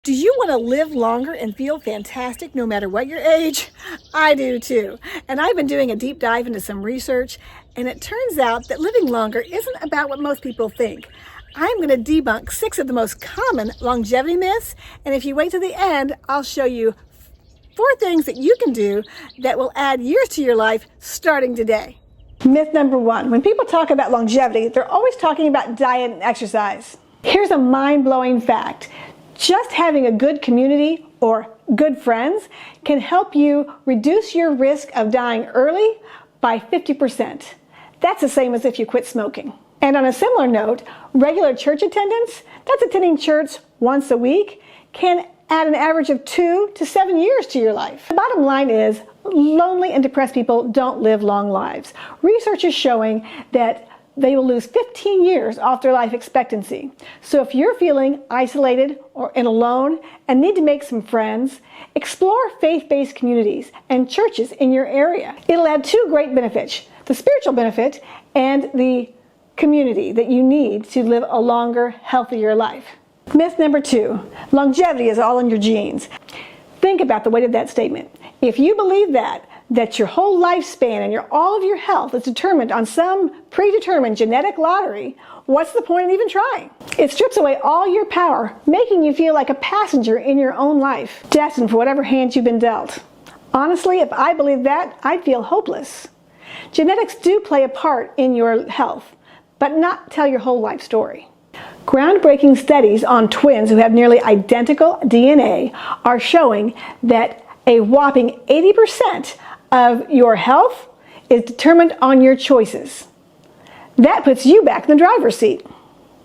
Do you want to live longer and feel fantastic no matter what your age? I do too. And I've been doing a deep dive into some research, and it turns out that living longer isn't about what most people think. I'm going to debunk 6 of the most common longevity myths, and if you wait till the end, I'll show you 4 things that you can do that will add years to your life starting today. Myth number 1. When people talk about longevity, they're always talking about diet and exercise. Here's a mind-blowing fact. Just having a good community or good friends can help you reduce your risk of dying early by 50%. That's the same as if you quit smoking. And on a similar note, regular church attendance, that's attending church once a week, can add an average of 2 to 7 years to your life. The bottom line is, lonely and depressed people don't live long lives. Research is showing that they will lose 15 years off their life expectancy. So if you're feeling isolated and alone and need to make some friends, explore faith-based communities and churches in your area. It'll add 2 great benefits, the spiritual benefit and the community that you need to live a longer, healthier life. Myth number 2, longevity is all in your genes. Think about the weight of that statement. If you believe that your whole lifespan and all of your health is determined on some predetermined genetic lottery, what's the point of even trying? It strips away all your power, making you feel like a passenger in your own life, destined for whatever hand you've been dealt. Honestly, if I believed that, I'd feel hopeless. Genetics do play a part in your health, but not tell your whole life story. Groundbreaking studies on twins who have nearly identical DNA are showing that a whopping 80% of your health is determined on your choices. That puts you back in the driver's seat.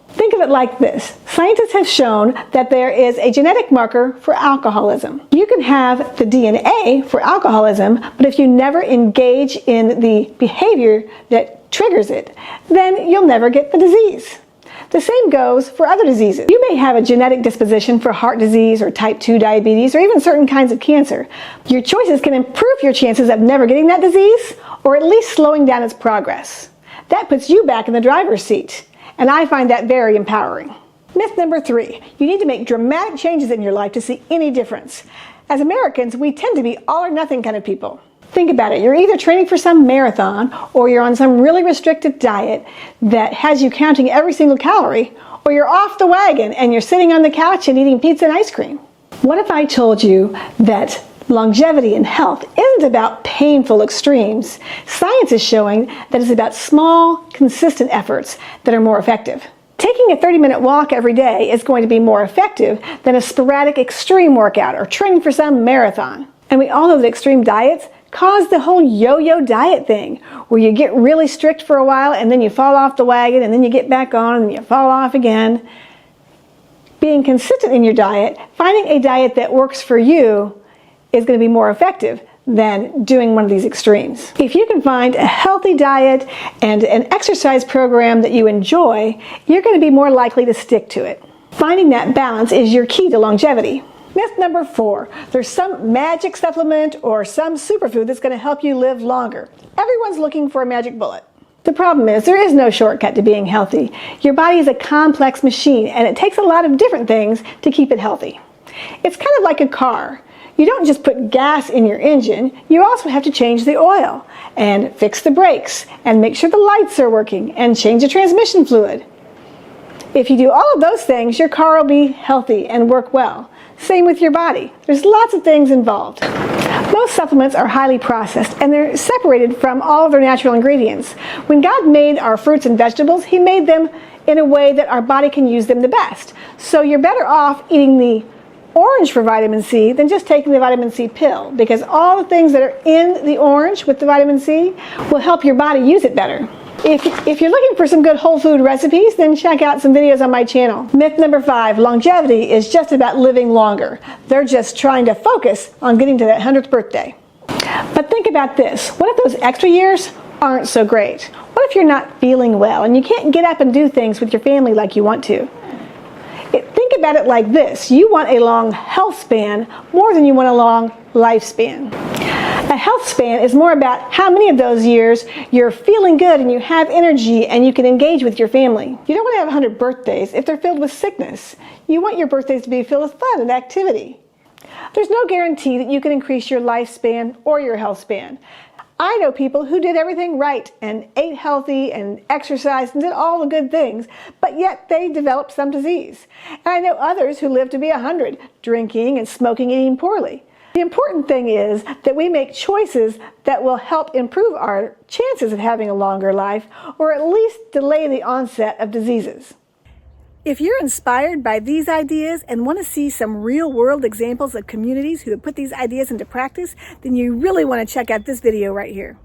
Think of it like this. Scientists have shown that there is a genetic marker for alcoholism. You can have the DNA for alcoholism, but if you never engage in the behavior that triggers it, then you'll never get the disease. The same goes for other diseases. You may have a genetic disposition for heart disease or type 2 diabetes or even certain kinds of cancer. Your choices can improve your chances of never getting that disease or at least slowing down its progress. That puts you back in the driver's seat, and I find that very empowering. Myth number 3, you need to make dramatic changes in your life to see any difference. As Americans, we tend to be all or nothing kind of people. Think about it. You're either training for some marathon or you're on some really restricted diet that has you counting every single calorie, or you're off the wagon and you're sitting on the couch and eating pizza and ice cream. What if I told you that longevity and health isn't about painful extremes? Science is showing that it's about small, consistent efforts that are more effective. Taking a 30-minute walk every day is going to be more effective than a sporadic extreme workout or training for some marathon. And we all know that extreme diets cause the whole yo-yo diet thing, where you get really strict for a while and then you fall off the wagon and then you get back on and you fall off again. Being consistent in your diet, finding a diet that works for you is going to be more effective than doing one of these extremes. If you can find a healthy diet and an exercise program that you enjoy, you're going to be more likely to stick to it. Finding that balance is your key to longevity. Myth number 4, there's some magic supplement or some superfood that's going to help you live longer. Everyone's looking for a magic bullet. The problem is there is no shortcut to being healthy. Your body is a complex machine and it takes a lot of different things to keep it healthy. It's kind of like a car. You don't just put gas in your engine, you also have to change the oil and fix the brakes and make sure the lights are working and change the transmission fluid. If you do all of those things, your car will be healthy and work well. Same with your body. There's lots of things involved. Most supplements are highly processed and they're separated from all of their natural ingredients. When God made our fruits and vegetables, He made them in a way that our body can use them the best. So you're better off eating the orange for vitamin C than just taking the vitamin C pill, because all the things that are in the orange with the vitamin C will help your body use it better. If you're looking for some good whole food recipes, then check out some videos on my channel. Myth number 5, longevity is just about living longer. They're just trying to focus on getting to that 100th birthday. But think about this. What if those extra years aren't so great? What if you're not feeling well and you can't get up and do things with your family like you want to? Think about it like this. You want a long health span more than you want a long lifespan. A A health span is more about how many of those years you're feeling good and you have energy and you can engage with your family. You don't want to have 100 birthdays if they're filled with sickness. You want your birthdays to be filled with fun and activity. There's no guarantee that you can increase your lifespan or your health span. I know people who did everything right and ate healthy and exercised and did all the good things, but yet they developed some disease. And I know others who lived to be 100, drinking and smoking and eating poorly. The important thing is that we make choices that will help improve our chances of having a longer life, or at least delay the onset of diseases. If you're inspired by these ideas and want to see some real-world examples of communities who have put these ideas into practice, then you really want to check out this video right here.